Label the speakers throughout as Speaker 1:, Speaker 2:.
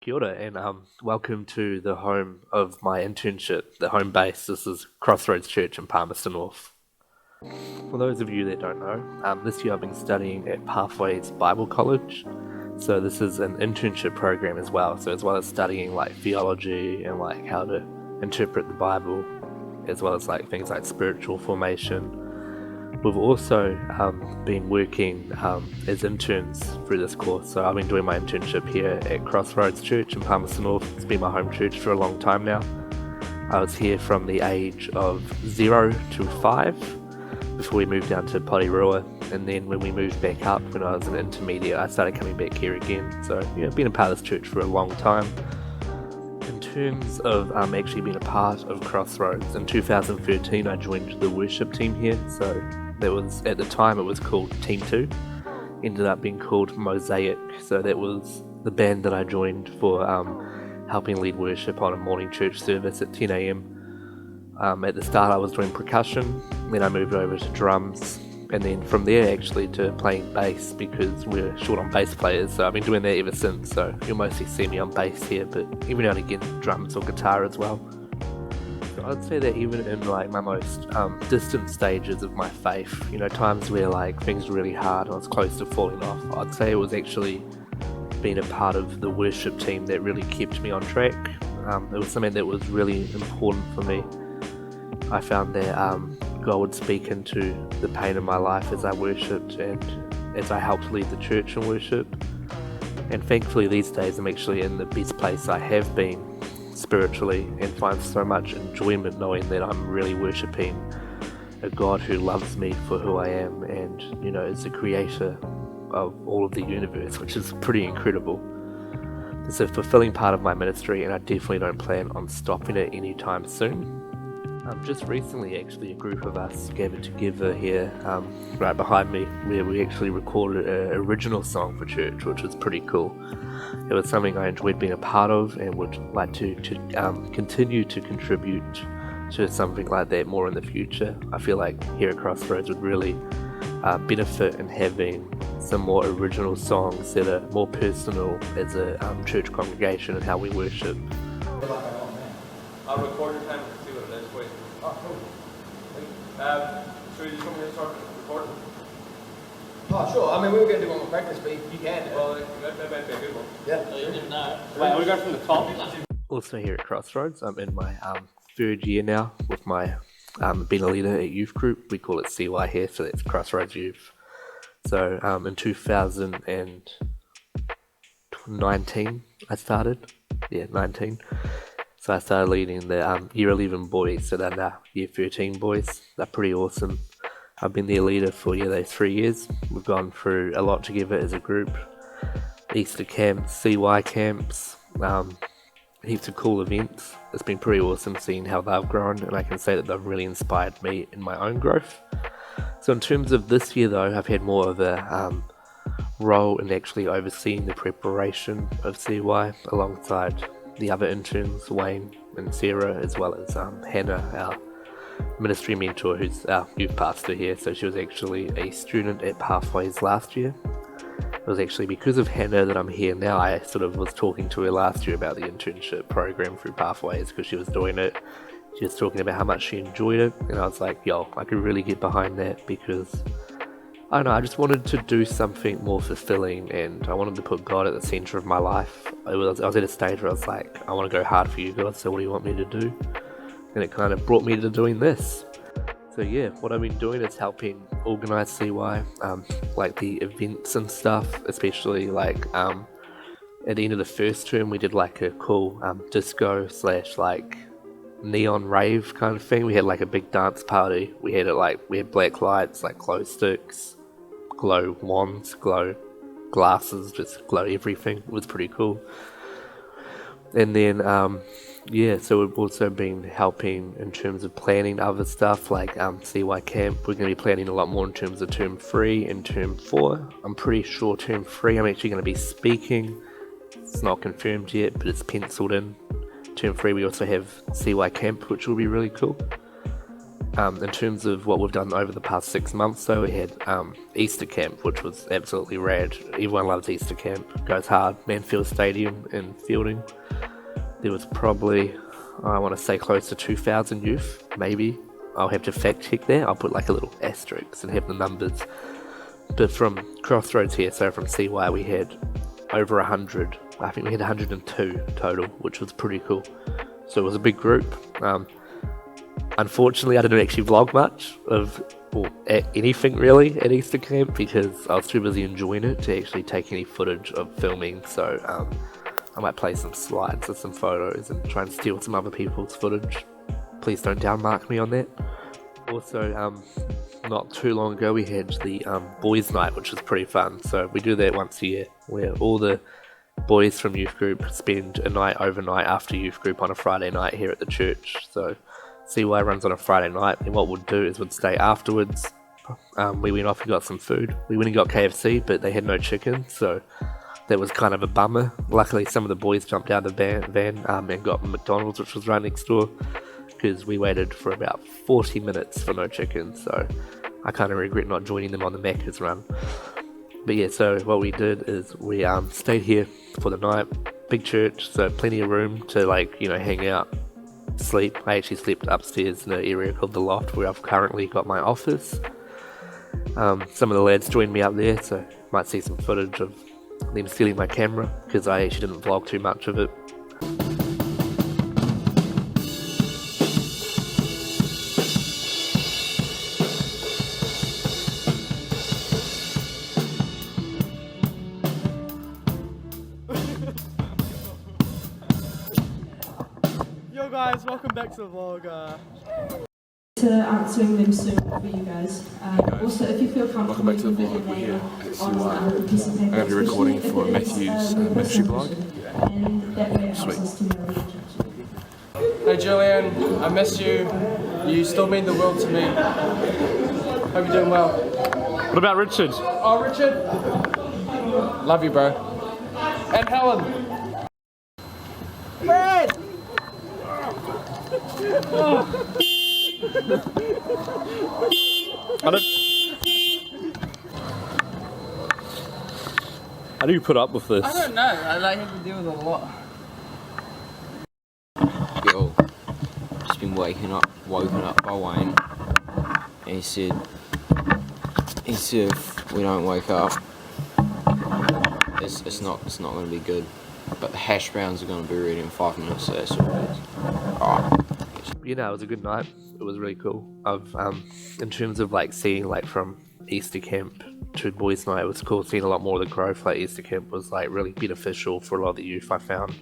Speaker 1: Kia ora, and welcome to the home of my internship, the home base. This is Crossroads Church in Palmerston North. For those of you that don't know, this year I've been studying at Pathways Bible College. So this is an internship program as well. So as well as studying like theology and like how to interpret the Bible, as well as like things like spiritual formation, we've also been working as interns through this course. So I've been doing my internship here at Crossroads Church in Palmerston North. It's been my home church for a long time now. I was here from the age of 0 to 5 before we moved down to Porirua, and then when we moved back up when I was an intermediate, I started coming back here again. So I've been a part of this church for a long time. In terms of actually being a part of Crossroads, in 2013 I joined the worship team here. So that was, at the time it was called Team 2, ended up being called Mosaic. So that was the band that I joined for helping lead worship on a morning church service at 10 a.m. At the start I was doing percussion, then I moved over to drums, and then from there actually to playing bass because we're short on bass players. So I've been doing that ever since, so you'll mostly see me on bass here, but every now and again drums or guitar as well. So I'd say that even in like my most distant stages of my faith, times where like things were really hard and I was close to falling off, I'd say it was actually being a part of the worship team that really kept me on track. It was something that was really important for me. I found that God would speak into the pain of my life as I worshipped and as I helped lead the church in worship. And thankfully these days I'm actually in the best place I have been spiritually and find so much enjoyment knowing that I'm really worshipping a God who loves me for who I am and, is the creator of all of the universe, which is pretty incredible. It's a fulfilling part of my ministry and I definitely don't plan on stopping it anytime soon. Just recently, actually, a group of us gathered together here, right behind me, where we actually recorded an original song for church, which was pretty cool. It was something I enjoyed being a part of and would like to continue to contribute to something like that more in the future. I feel like here at Crossroads would really benefit in having some more original songs that are more personal as a church congregation and how we worship.
Speaker 2: I'll record your time and see what it is. Wait. Oh, cool. So you just want me to start recording?
Speaker 3: Oh, sure. I mean, we were going to do one more practice, but you can.
Speaker 2: Well, that might be a good one.
Speaker 3: Yeah.
Speaker 2: Wait, we got from the top.
Speaker 1: Also here at Crossroads, I'm in my third year now with my being a leader at youth group. We call it CY here, so that's Crossroads Youth. So in 2019 I started. Yeah, 19. So I started leading the year 11 boys, so they're now year 13 boys. They're pretty awesome. I've been their leader for those 3 years. We've gone through a lot together as a group. Easter camps, CY camps, heaps of cool events. It's been pretty awesome seeing how they've grown, and I can say that they've really inspired me in my own growth. So in terms of this year though, I've had more of a role in actually overseeing the preparation of CY alongside the other interns, Wayne and Sarah, as well as Hannah, our ministry mentor, who's our youth pastor here. So she was actually a student at Pathways last year. It was actually because of Hannah that I'm here now. I sort of was talking to her last year about the internship program through Pathways because she was doing it. She was talking about how much she enjoyed it, and I was like, I could really get behind that because I don't know, I just wanted to do something more fulfilling and I wanted to put God at the center of my life. I was at a stage where I was like, I want to go hard for you, God, so what do you want me to do? And it kind of brought me to doing this. So yeah, what I've been doing is helping organize CY, like the events and stuff, especially like at the end of the first term we did like a cool disco / like neon rave kind of thing. We had like a big dance party. We had black lights, like glow sticks, glow wands, glow glasses, just glow everything. It was pretty cool. And then so we've also been helping in terms of planning other stuff like CY camp. We're going to be planning a lot more in terms of term 3 and term 4. I'm pretty sure term 3 I'm actually going to be speaking. It's not confirmed yet, but it's penciled in. Term 3 we also have CY camp, which will be really cool. In terms of what we've done over the past 6 months, so we had Easter camp, which was absolutely rad. Everyone loves Easter camp. Goes hard. Manfield Stadium in Fielding. There was probably, I want to say, close to 2,000 youth, maybe. I'll have to fact check that. I'll put like a little asterisk and have the numbers. But from Crossroads here, so from CY, we had over 100. I think we had 102 total, which was pretty cool. So it was a big group. Unfortunately, I didn't actually vlog much of anything really at Easter camp because I was too busy enjoying it to actually take any footage of filming. So I might play some slides or some photos and try and steal some other people's footage. Please don't downmark me on that. Also, not too long ago we had the boys night, which was pretty fun. So we do that once a year where all the boys from youth group spend a night overnight after youth group on a Friday night here at the church. So CY runs on a Friday night, and what we'd do is we'd stay afterwards. We went off and got some food. We went and got KFC, but they had no chicken, so that was kind of a bummer. Luckily, some of the boys jumped out of the van and got McDonald's, which was right next door, because we waited for about 40 minutes for no chicken, so I kind of regret not joining them on the Macca's run. But yeah, so what we did is we stayed here for the night. Big church, so plenty of room to hang out, sleep. I actually slept upstairs in an area called the loft where I've currently got my office. Some of the lads joined me up there, so might see some footage of them stealing my camera because I actually didn't vlog too much of it.
Speaker 4: Yo guys, welcome back to the vlog.
Speaker 5: To answering them soon for you guys. Also, if you feel comfortable,
Speaker 6: Welcome back to the vlog. We're here at CY. I'm going to be recording for Matthew's ministry vlog. Sweet.
Speaker 4: Hey Julian, I miss you. You still mean the world to me. Hope you're doing well.
Speaker 6: What about Richard?
Speaker 4: Oh, Richard. Love you, bro. And Helen. Brad!
Speaker 1: How do you put up with this?
Speaker 4: I don't know. I have to deal with it a lot.
Speaker 7: Yo, just been woken up by Wayne. And he said if we don't wake up, it's not going to be good. But the hash browns are going to be ready in 5 minutes, so that's all it is. Alright.
Speaker 1: It was a good night. It was really cool. In terms of seeing from Easter camp to boys night, it was cool seeing a lot more of the growth. Easter camp was really beneficial for a lot of the youth I found.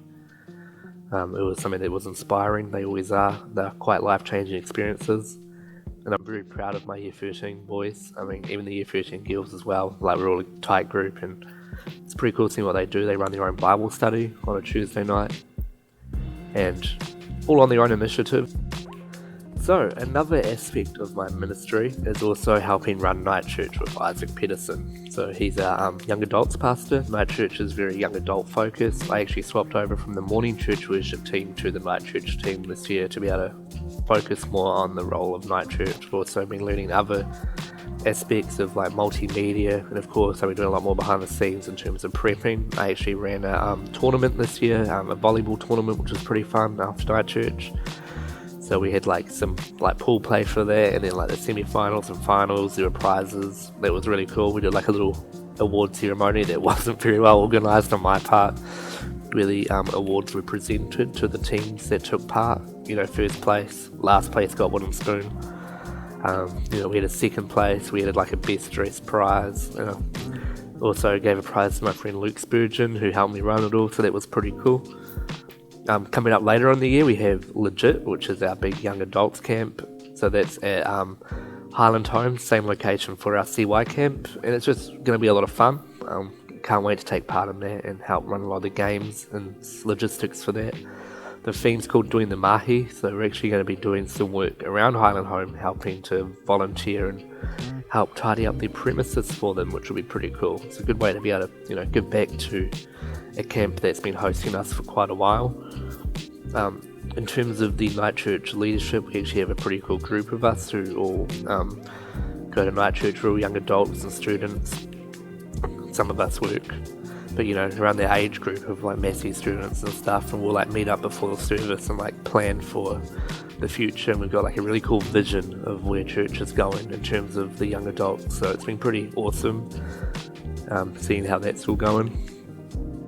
Speaker 1: It was something that was inspiring. They always are. They're quite life-changing experiences. And I'm very proud of my year 13 boys. I mean, even the year 13 girls as well. We're all a tight group, and it's pretty cool seeing what they do. They run their own Bible study on a Tuesday night, and all on their own initiative. So, another aspect of my ministry is also helping run night church with Isaac Pedersen. So he's our young adults pastor. My church is very young adult focused. I actually swapped over from the morning church worship team to the night church team this year to be able to focus more on the role of night church. I've also been learning other aspects of multimedia, and of course I've been doing a lot more behind the scenes in terms of prepping. I actually ran a tournament this year, a volleyball tournament, which was pretty fun after night church. So we had some pool play for that, and then the semi-finals and finals, there were prizes. That was really cool. We did a little award ceremony that wasn't very well organised on my part. Really, awards were presented to the teams that took part. First place, last place got wooden spoon. We had a second place, we had a best dressed prize. Also gave a prize to my friend Luke Spurgeon, who helped me run it all, so that was pretty cool. Coming up later in the year, we have Legit, which is our big young adults camp. So that's at Highland Homes, same location for our CY camp, and it's just going to be a lot of fun. Can't wait to take part in that and help run a lot of the games and logistics for that. The theme's called Doing the Mahi, so we're actually going to be doing some work around Highland Home, helping to volunteer and help tidy up the premises for them, which will be pretty cool. It's a good way to be able to, give back to a camp that's been hosting us for quite a while. In terms of the night church leadership, we actually have a pretty cool group of us who all go to night church. We're all young adults and students. Some of us work, but around the age group of like Matty students and stuff, and we'll like meet up before the service and like plan for the future. And we've got like a really cool vision of where church is going in terms of the young adults. So it's been pretty awesome seeing how that's all going.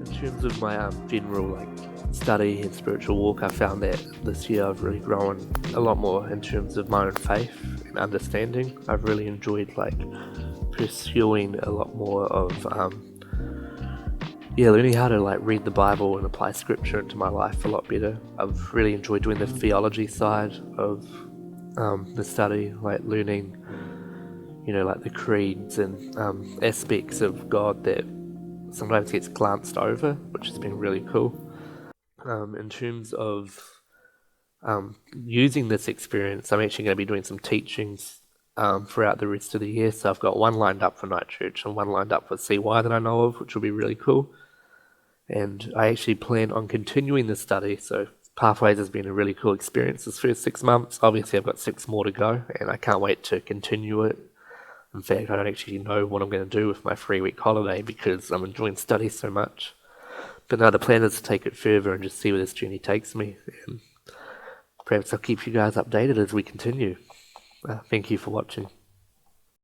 Speaker 1: In terms of my general like study and spiritual walk, I found that this year I've really grown a lot more in terms of my own faith and understanding. I've really enjoyed like pursuing a lot more of learning how to like read the Bible and apply scripture into my life a lot better. I've really enjoyed doing the theology side of the study, like learning like the creeds and aspects of God that sometimes gets glanced over, which has been really cool. In terms of using this experience, I'm actually going to be doing some teachings throughout the rest of the year. So I've got one lined up for night church and one lined up for CY that I know of, which will be really cool. And I actually plan on continuing the study. So Pathways has been a really cool experience this first 6 months. Obviously I've got 6 more to go, and I can't wait to continue it. In fact, I don't actually know what I'm going to do with my 3-week holiday because I'm enjoying study so much. But now the plan is to take it further and just see where this journey takes me. And perhaps I'll keep you guys updated as we continue. Thank you for watching.